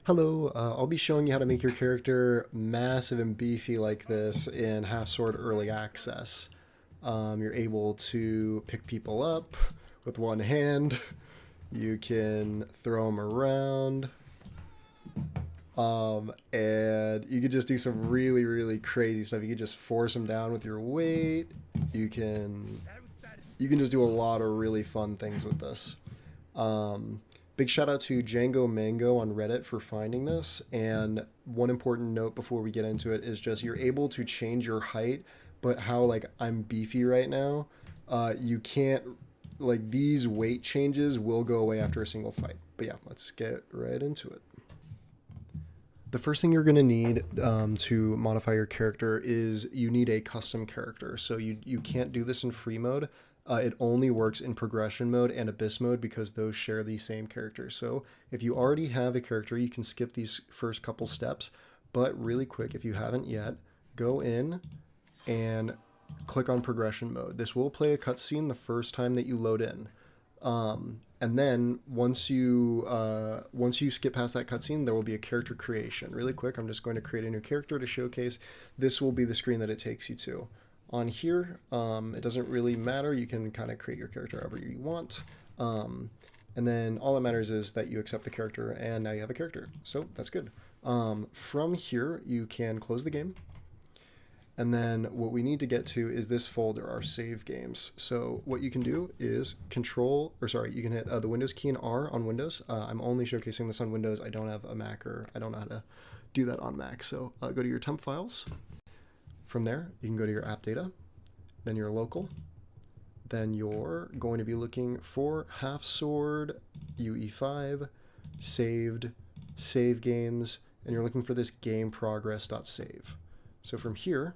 Hello, I'll be showing you how to make your character massive and beefy like this in Half Sword Early Access. You're able to pick people up with one hand. You can throw them around. And you can just do some really, really crazy stuff. You can just force them down with your weight. You can you can just do a lot of really fun things with this. Um, Big shout out to Django Mango on Reddit for finding this. And one important note before we get into it is just you're able to change your height, but how like I'm beefy right now, you can't like these weight changes will go away after a single fight. But yeah, let's get right into it. The first thing you're going to need to modify your character is you need a custom character. So you can't do this in free mode. It only works in progression mode and abyss mode because those share the same character. So if you already have a character, you can skip these first couple steps. But really quick, if you haven't yet, go in and click on progression mode. This will play a cutscene the first time that you load in. And then once you skip past that cutscene, there will be a character creation. Really quick, I'm just going to create a new character to showcase. This will be the screen that it takes you to. On here, it doesn't really matter. You can kind of create your character however you want. And then all that matters is that you accept the character, and now you have a character. So that's good. From here, you can close the game. And then what we need to get to is this folder, our save games. So what you can do is you can hit the Windows key and R on Windows. I'm only showcasing this on Windows. I don't have a Mac, or I don't know how to do that on Mac. So go to your temp files. From there, you can go to your app data, then your local. Then you're going to be looking for Half Sword, UE5, save games, and you're looking for this game progress.save. So from here,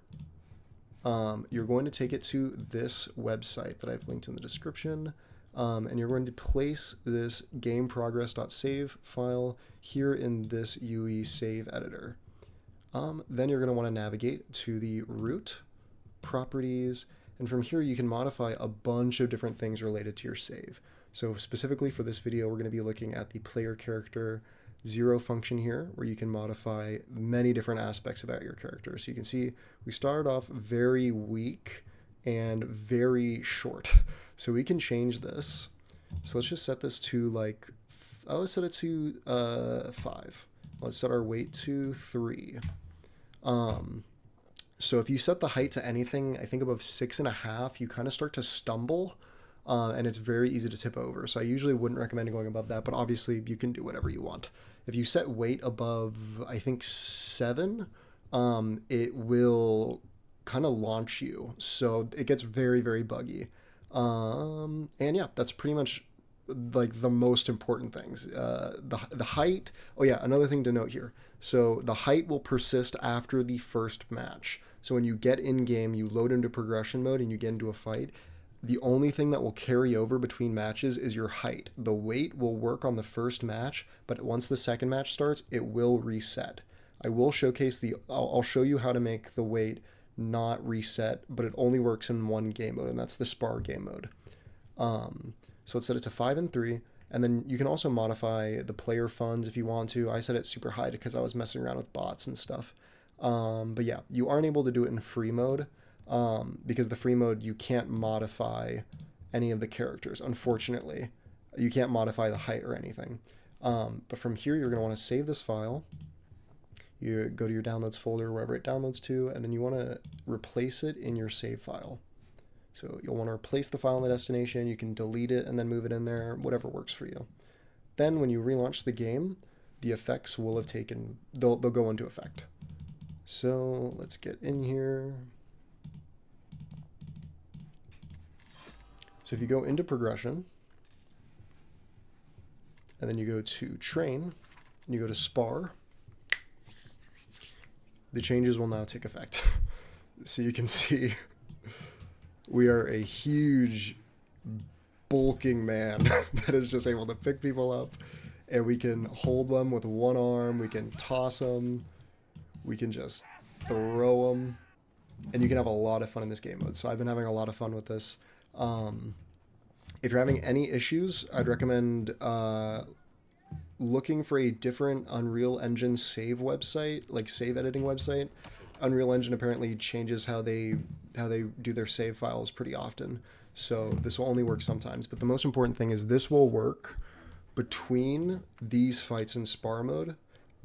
you're going to take it to this website that I've linked in the description, and you're going to place this gameprogress.save file here in this UE Save Editor. Then you're going to want to navigate to the root, properties, and from here you can modify a bunch of different things related to your save. So specifically for this video, we're going to be looking at the player character 0 function here, where you can modify many different aspects about your character. So you can see we started off very weak and very short. So we can change this. So let's just set this to like, let's set it to 5. Let's set our weight to 3. So if you set the height to anything, I think above 6.5, you kind of start to stumble. And it's very easy to tip over. So I usually wouldn't recommend going above that, but obviously you can do whatever you want. If you set weight above, I think 7, it will kind of launch you. So it gets very, very buggy. And yeah, that's pretty much like the most important things. The height. Oh yeah, another thing to note here. So the height will persist after the first match. So when you get in game, you load into progression mode and you get into a fight. The only thing that will carry over between matches is your height. The weight will work on the first match, but once the second match starts, it will reset. I will showcase I'll show you how to make the weight not reset, but it only works in one game mode, and that's the spar game mode. So let's set it to 5 and 3, and then you can also modify the player funds if you want to. I set it super high because I was messing around with bots and stuff. But yeah, you aren't able to do it in free mode. Because the free mode, you can't modify any of the characters, unfortunately. You can't modify the height or anything. But from here, you're going to want to save this file. You go to your downloads folder, wherever it downloads to, and then you want to replace it in your save file. So you'll want to replace the file in the destination. You can delete it and then move it in there, whatever works for you. Then when you relaunch the game, the effects will have they'll go into effect. So let's get in here. So if you go into progression, and then you go to train, and you go to spar, the changes will now take effect. So you can see we are a huge, bulking man that is just able to pick people up, and we can hold them with one arm, we can toss them, we can just throw them, and you can have a lot of fun in this game mode. So I've been having a lot of fun with this. If you're having any issues, I'd recommend looking for a different Unreal Engine save website, like save editing website, Unreal Engine apparently changes how they do their save files pretty often. So this will only work sometimes. But the most important thing is this will work between these fights in spar mode.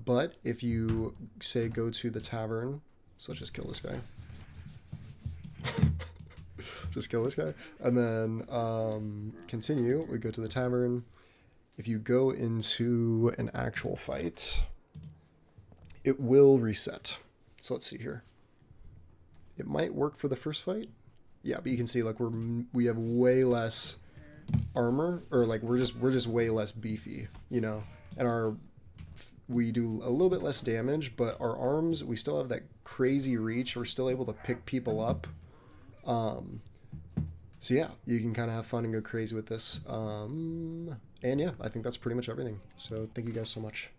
But if you say go to the tavern, so let's just kill this guy. Just kill this guy. And then continue. We go to the tavern. If you go into an actual fight, it will reset. So let's see here. It might work for the first fight. Yeah, but you can see like we have way less armor, or like we're just way less beefy, you know. And we do a little bit less damage, but our arms, we still have that crazy reach. We're still able to pick people up. So yeah, you can kind of have fun and go crazy with this. And yeah, I think that's pretty much everything. So thank you guys so much.